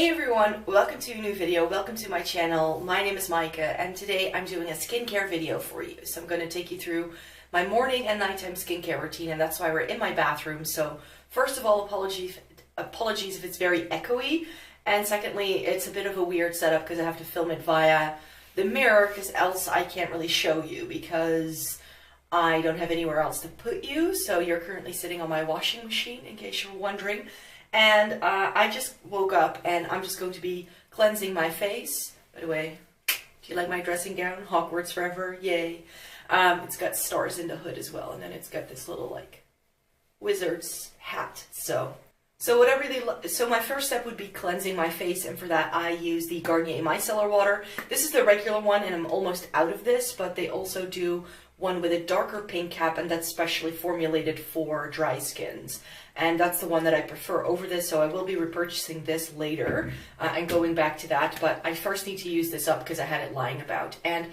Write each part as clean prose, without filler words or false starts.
Hey everyone, welcome to a new video, welcome to my channel. My name is Micah and today I'm doing a skincare video for you. So I'm going to take you through my morning and nighttime skincare routine, and that's why we're in my bathroom. So first of all, apologies if it's very echoey, and secondly, it's a bit of a weird setup because I have to film it via the mirror because else I can't really show you because I don't have anywhere else to put you. So you're currently sitting on my washing machine in case you're wondering. And I just woke up and I'm just going to be cleansing my face. By the way, do you like my dressing gown? Hogwarts forever, yay. It's got stars in the hood as well, and then it's got this little like wizard's hat. So my first step would be cleansing my face, and for that I use the Garnier Micellar water. This is the regular one and I'm almost out of this, but they also do one with a darker pink cap, and that's specially formulated for dry skins. And that's the one that I prefer over this, so I will be repurchasing this later and going back to that. But I first need to use this up because I had it lying about. And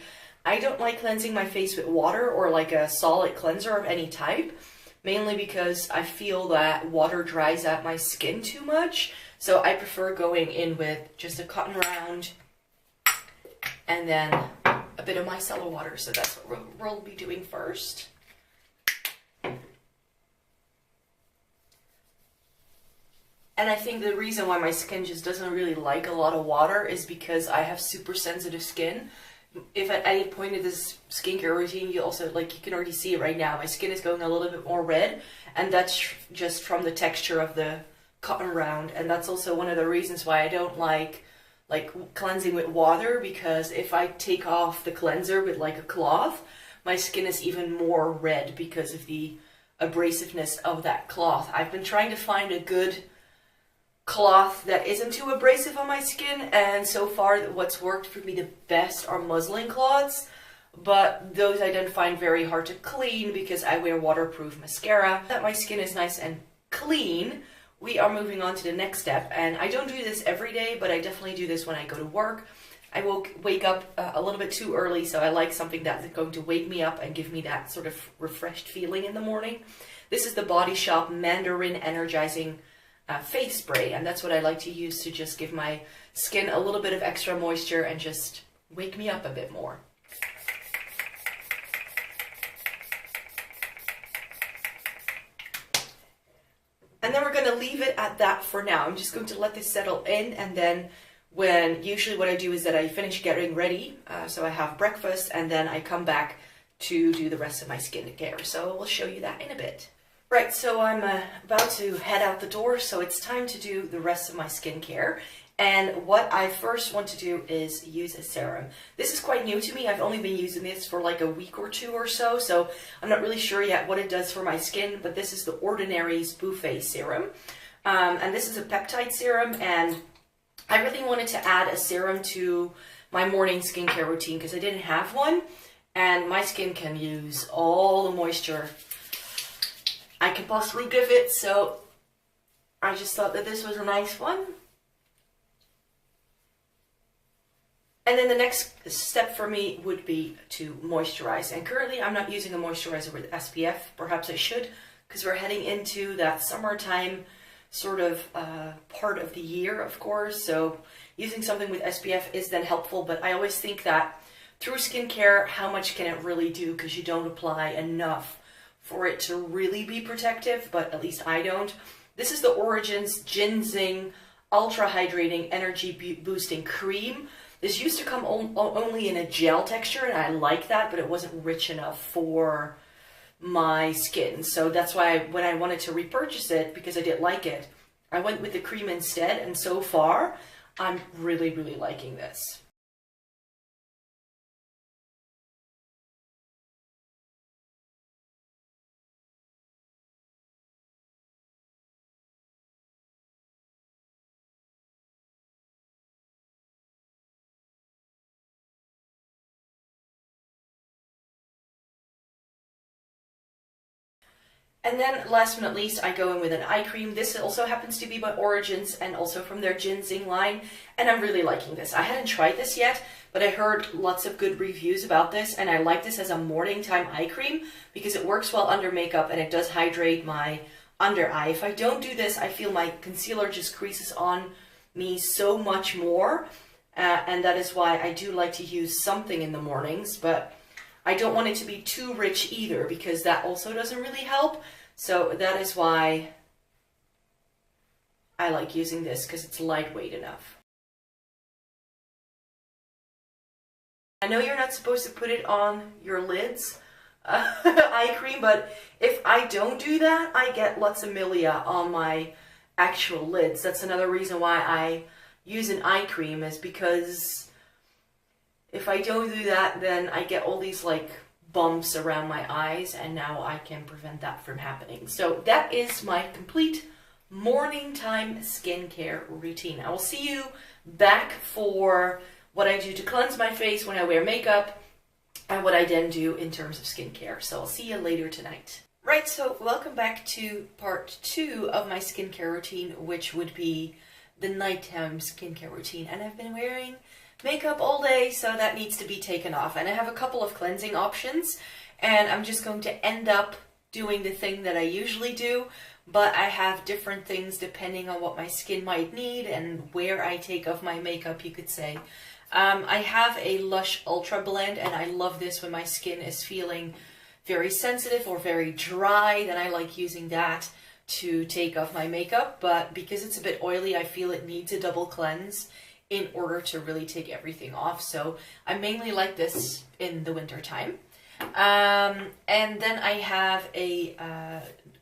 I don't like cleansing my face with water or like a solid cleanser of any type, mainly because I feel that water dries out my skin too much. So I prefer going in with just a cotton round and then a bit of micellar water. So that's what we'll be doing first. And I think the reason why my skin just doesn't really like a lot of water is because I have super sensitive skin. If at any point in this skincare routine, you can already see it right now, my skin is going a little bit more red, and that's just from the texture of the cotton round. And that's also one of the reasons why I don't like cleansing with water, because if I take off the cleanser with like a cloth, my skin is even more red because of the abrasiveness of that cloth. I've been trying to find a good cloth that isn't too abrasive on my skin, and so far what's worked for me the best are muslin cloths, but those I then find very hard to clean because I wear waterproof mascara. That my skin is nice and clean, we are moving on to the next step. And I don't do this every day, but I definitely do this when I go to work. I will wake up a little bit too early, so I like something that's going to wake me up and give me that sort of refreshed feeling in the morning. This is the Body Shop Mandarin Energizing face spray, and that's what I like to use to just give my skin a little bit of extra moisture and just wake me up a bit more. And then we're going to leave it at that for now. I'm just going to let this settle in, and then usually what I do is that I finish getting ready, so I have breakfast, and then I come back to do the rest of my skincare. So we'll show you that in a bit. Right, so I'm about to head out the door, so it's time to do the rest of my skincare. And what I first want to do is use a serum. This is quite new to me. I've only been using this for like a week or two or so, so I'm not really sure yet what it does for my skin, but this is the Ordinary's Buche serum. And this is a peptide serum, and I really wanted to add a serum to my morning skincare routine because I didn't have one, and my skin can use all the moisture I can possibly give it, so I just thought that this was a nice one. And then the next step for me would be to moisturize, and currently I'm not using a moisturizer with SPF. Perhaps I should, because we're heading into that summertime sort of part of the year, of course, so using something with SPF is then helpful. But I always think that through skincare, how much can it really do, because you don't apply enough for it to really be protective, but at least I don't. This is the Origin's Ginzing Ultra-Hydrating Energy Boosting Cream. This used to come only in a gel texture, and I like that, but it wasn't rich enough for my skin. So that's why when I wanted to repurchase it, because I did like it, I went with the cream instead, and so far, I'm really, really liking this. And then, last but not least, I go in with an eye cream. This also happens to be by Origins and also from their Ginzing line, and I'm really liking this. I hadn't tried this yet, but I heard lots of good reviews about this, and I like this as a morning time eye cream because it works well under makeup and it does hydrate my under eye. If I don't do this, I feel my concealer just creases on me so much more. And that is why I do like to use something in the mornings, but I don't want it to be too rich either, because that also doesn't really help. So that is why I like using this, because it's lightweight enough. I know you're not supposed to put it on your lids, eye cream, but if I don't do that, I get lots of milia on my actual lids. That's another reason why I use an eye cream, is because if I don't do that, then I get all these like bumps around my eyes, and now I can prevent that from happening. So that is my complete morning time skincare routine. I will see you back for what I do to cleanse my face when I wear makeup, and what I then do in terms of skincare. So I'll see you later tonight. Right, so welcome back to part 2 of my skincare routine, which would be the nighttime skincare routine. And I've been wearing makeup all day, so that needs to be taken off. And I have a couple of cleansing options, and I'm just going to end up doing the thing that I usually do, but I have different things depending on what my skin might need and where I take off my makeup, you could say. I have a Lush Ultrabland, and I love this when my skin is feeling very sensitive or very dry. Then I like using that to take off my makeup, but because it's a bit oily, I feel it needs a double cleanse in order to really take everything off. So I mainly like this in the winter time. And then I have a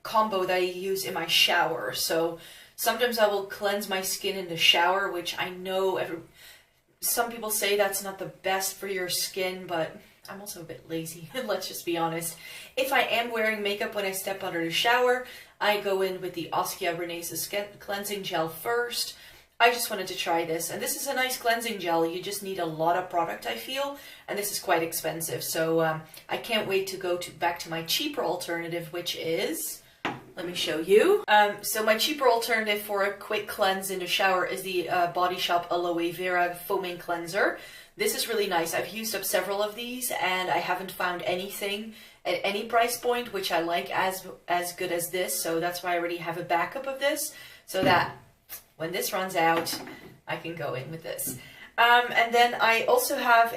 combo that I use in my shower. So sometimes I will cleanse my skin in the shower, which I know some people say that's not the best for your skin, but I'm also a bit lazy, let's just be honest. If I am wearing makeup when I step under the shower, I go in with the Oskia Renaissance Cleansing Gel first. I just wanted to try this, and this is a nice cleansing gel. You just need a lot of product, I feel, and this is quite expensive. So I can't wait to go back to my cheaper alternative, which is, let me show you. So my cheaper alternative for a quick cleanse in the shower is the Body Shop Aloe Vera Foaming Cleanser. This is really nice. I've used up several of these, and I haven't found anything at any price point which I like as good as this. So that's why I already have a backup of this, so that when this runs out, I can go in with this. And then I also have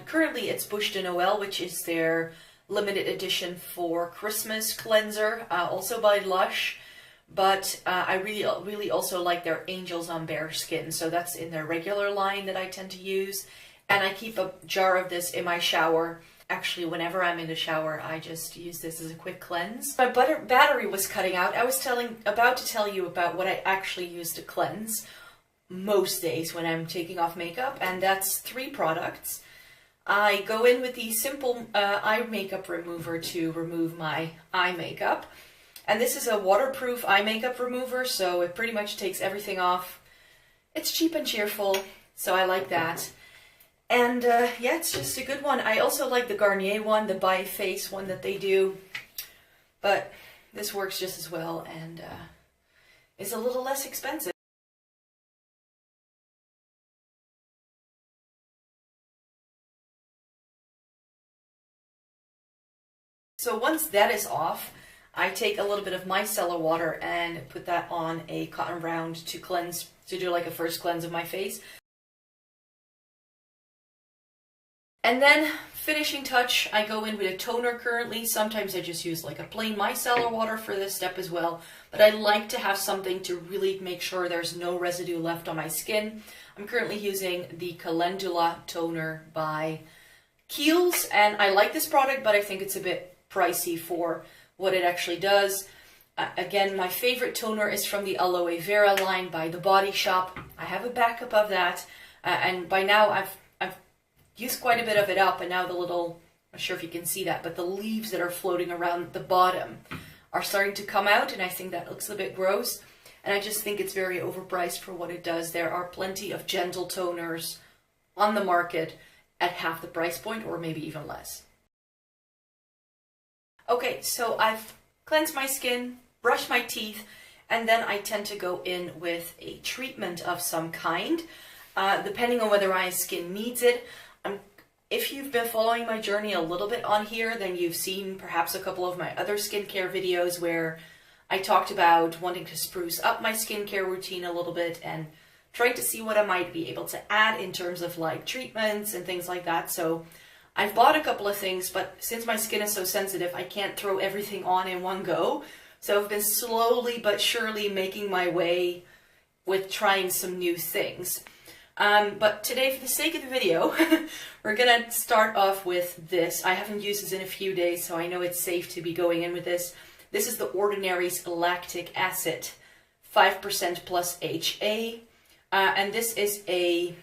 currently it's Buche Noel, which is their limited edition for Christmas cleanser, also by Lush. But I really also like their Angels on Bare Skin. So that's in their regular line that I tend to use. And I keep a jar of this in my shower. Actually, whenever I'm in the shower, I just use this as a quick cleanse. My battery was cutting out. I was about to tell you about what I actually use to cleanse most days when I'm taking off makeup, and that's 3 products. I go in with the simple eye makeup remover to remove my eye makeup. And this is a waterproof eye makeup remover, so it pretty much takes everything off. It's cheap and cheerful, so I like that. And yeah, it's just a good one. I also like the Garnier one, the by face one that they do. But this works just as well, and is a little less expensive. So once that is off, I take a little bit of micellar water and put that on a cotton round to cleanse, to do like a first cleanse of my face. And then, finishing touch, I go in with a toner currently. Sometimes I just use like a plain micellar water for this step as well. But I like to have something to really make sure there's no residue left on my skin. I'm currently using the Calendula toner by Kiehl's. And I like this product, but I think it's a bit pricey for what it actually does. Again, my favorite toner is from the Aloe Vera line by the Body Shop. I have a backup of that. And by now I've used quite a bit of it up, and now the little, I'm not sure if you can see that, but the leaves that are floating around the bottom are starting to come out, and I think that looks a bit gross. And I just think it's very overpriced for what it does. There are plenty of gentle toners on the market at half the price point, or maybe even less. Okay, so I've cleansed my skin, brushed my teeth, and then I tend to go in with a treatment of some kind, depending on whether my skin needs it. If you've been following my journey a little bit on here, then you've seen perhaps a couple of my other skincare videos where I talked about wanting to spruce up my skincare routine a little bit and trying to see what I might be able to add in terms of like treatments and things like that. So I've bought a couple of things, but since my skin is so sensitive, I can't throw everything on in one go. So I've been slowly but surely making my way with trying some new things. But today, for the sake of the video, we're gonna start off with this. I haven't used this in a few days, so I know it's safe to be going in with this. This is the Ordinary's lactic acid, 5% plus HA. And this is a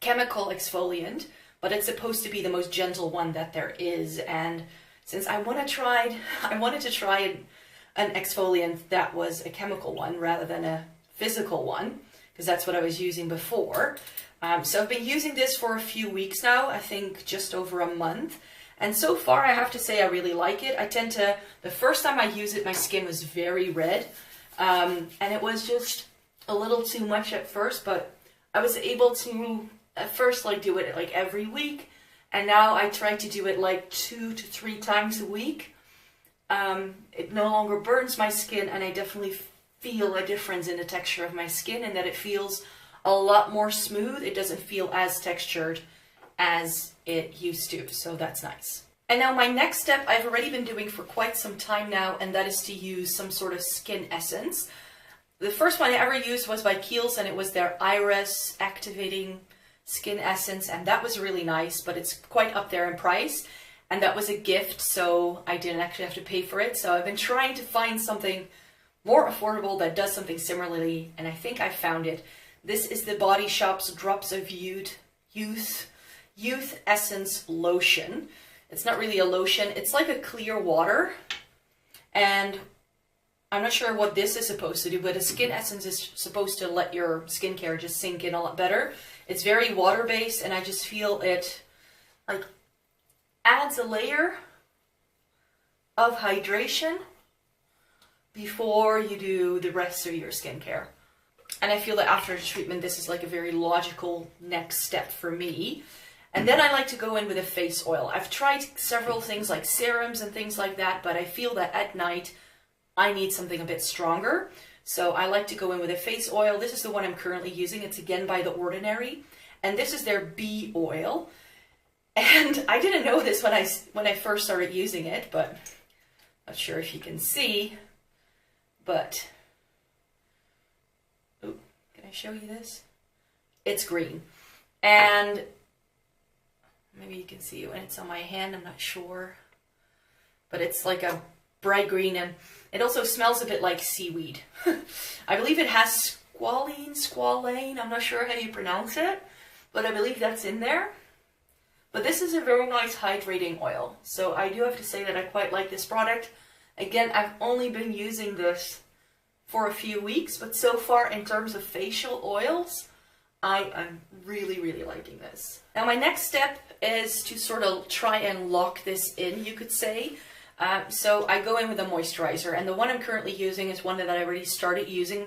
chemical exfoliant, but it's supposed to be the most gentle one that there is. And since I wanted to try an exfoliant that was a chemical one rather than a physical one, because that's what I was using before. So I've been using this for a few weeks now, I think just over a month. And so far, I have to say I really like it. The first time I used it, my skin was very red. And it was just a little too much at first, but I was able to, at first, like do it like every week. And now I try to do it like 2 to 3 times a week. It no longer burns my skin, and I definitely feel a difference in the texture of my skin, and that it feels a lot more smooth. It doesn't feel as textured as it used to, so that's nice. And now my next step I've already been doing for quite some time now, and that is to use some sort of skin essence. The first one I ever used was by Kiehl's, and it was their Iris Activating Skin Essence, and that was really nice, but it's quite up there in price, and that was a gift, so I didn't actually have to pay for it. So I've been trying to find something more affordable that does something similarly, and I think I found it. This is the Body Shop's Drops of Youth Essence Lotion. It's not really a lotion, it's like a clear water, and I'm not sure what this is supposed to do, but a skin essence is supposed to let your skincare just sink in a lot better. It's very water-based, and I just feel it like adds a layer of hydration before you do the rest of your skincare. And I feel that after the treatment, this is like a very logical next step for me. And then I like to go in with a face oil. I've tried several things like serums and things like that, but I feel that at night I need something a bit stronger. So I like to go in with a face oil. This is the one I'm currently using. It's again by The Ordinary. And this is their bee oil. And I didn't know this when I first started using it, but not sure if you can see. But, oh, can I show you this? It's green. And maybe you can see it when it's on my hand, I'm not sure. But it's like a bright green, and it also smells a bit like seaweed. I believe it has squalane, I'm not sure how you pronounce it, but I believe that's in there. But this is a very nice hydrating oil. So I do have to say that I quite like this product. Again, I've only been using this for a few weeks, but so far in terms of facial oils, I am really, really liking this. Now my next step is to sort of try and lock this in, you could say. So I go in with a moisturizer, and the one I'm currently using is one that I already started using,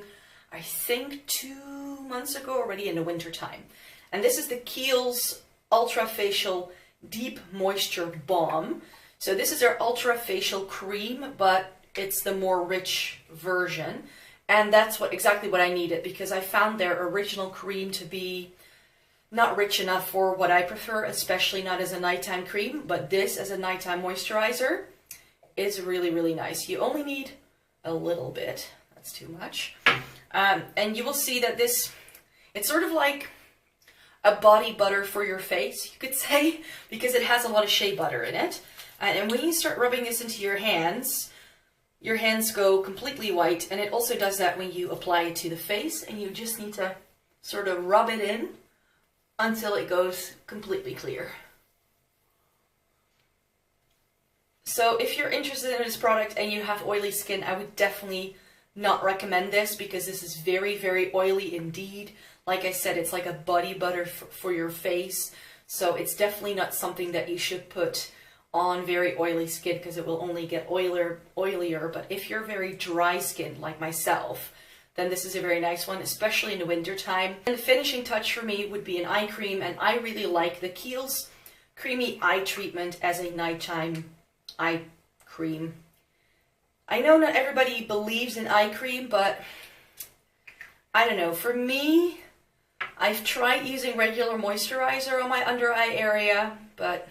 I think 2 months ago, already in the winter time. And this is the Kiehl's Ultra Facial Deep Moisture Balm. So this is their Ultra Facial Cream, but it's the more rich version. And that's exactly what I needed, because I found their original cream to be not rich enough for what I prefer, especially not as a nighttime cream. But this as a nighttime moisturizer is really, really nice. You only need a little bit. That's too much. And you will see that it's sort of like a body butter for your face, you could say, because it has a lot of shea butter in it. And when you start rubbing this into your hands go completely white, and it also does that when you apply it to the face, and you just need to sort of rub it in until it goes completely clear. So if you're interested in this product and you have oily skin, I would definitely not recommend this, because this is very, very oily indeed. Like I said, it's like a body butter for your face. So it's definitely not something that you should put on very oily skin, because it will only get oilier. But if you're very dry skinned like myself, then this is a very nice one, especially in the winter time. And the finishing touch for me would be an eye cream, and I really like the Kiehl's Creamy Eye Treatment as a nighttime eye cream. I know not everybody believes in eye cream, but I don't know, for me, I've tried using regular moisturizer on my under eye area, but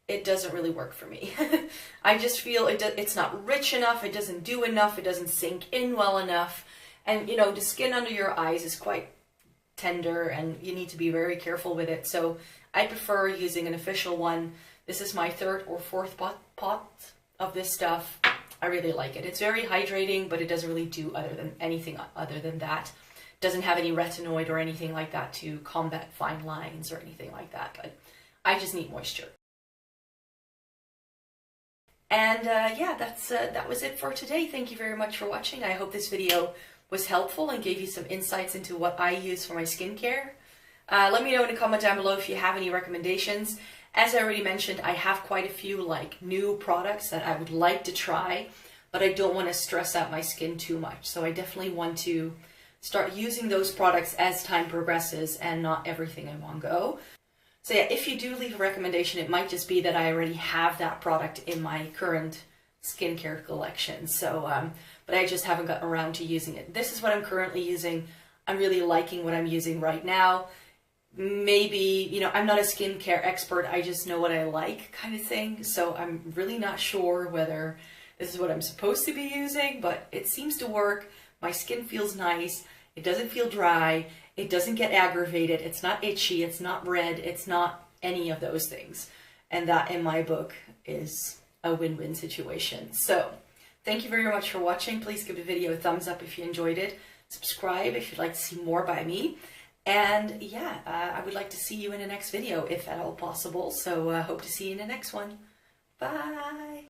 it doesn't really work for me. I just feel it's not rich enough, it doesn't do enough, it doesn't sink in well enough. And you know, the skin under your eyes is quite tender and you need to be very careful with it. So I prefer using an official one. This is my third or fourth pot of this stuff. I really like it. It's very hydrating, but it doesn't really do anything other than that. Doesn't have any retinoid or anything like that to combat fine lines or anything like that, but I just need moisture. And yeah, that was it for today. Thank you very much for watching. I hope this video was helpful and gave you some insights into what I use for my skincare. Let me know in a comment down below if you have any recommendations. As I already mentioned, I have quite a few like new products that I would like to try, but I don't want to stress out my skin too much. So I definitely want to start using those products as time progresses and not everything in one go. So yeah, if you do leave a recommendation, it might just be that I already have that product in my current skincare collection. So, but I just haven't gotten around to using it. This is what I'm currently using. I'm really liking what I'm using right now. Maybe, you know, I'm not a skincare expert. I just know what I like kind of thing. So I'm really not sure whether this is what I'm supposed to be using, but it seems to work. My skin feels nice. It doesn't feel dry. It doesn't get aggravated. It's not itchy. It's not red. It's not any of those things. And that, in my book, is a win-win situation. So, thank you very much for watching. Please give the video a thumbs up if you enjoyed it. Subscribe if you'd like to see more by me. And yeah, I would like to see you in the next video, if at all possible. So, hope to see you in the next one. Bye!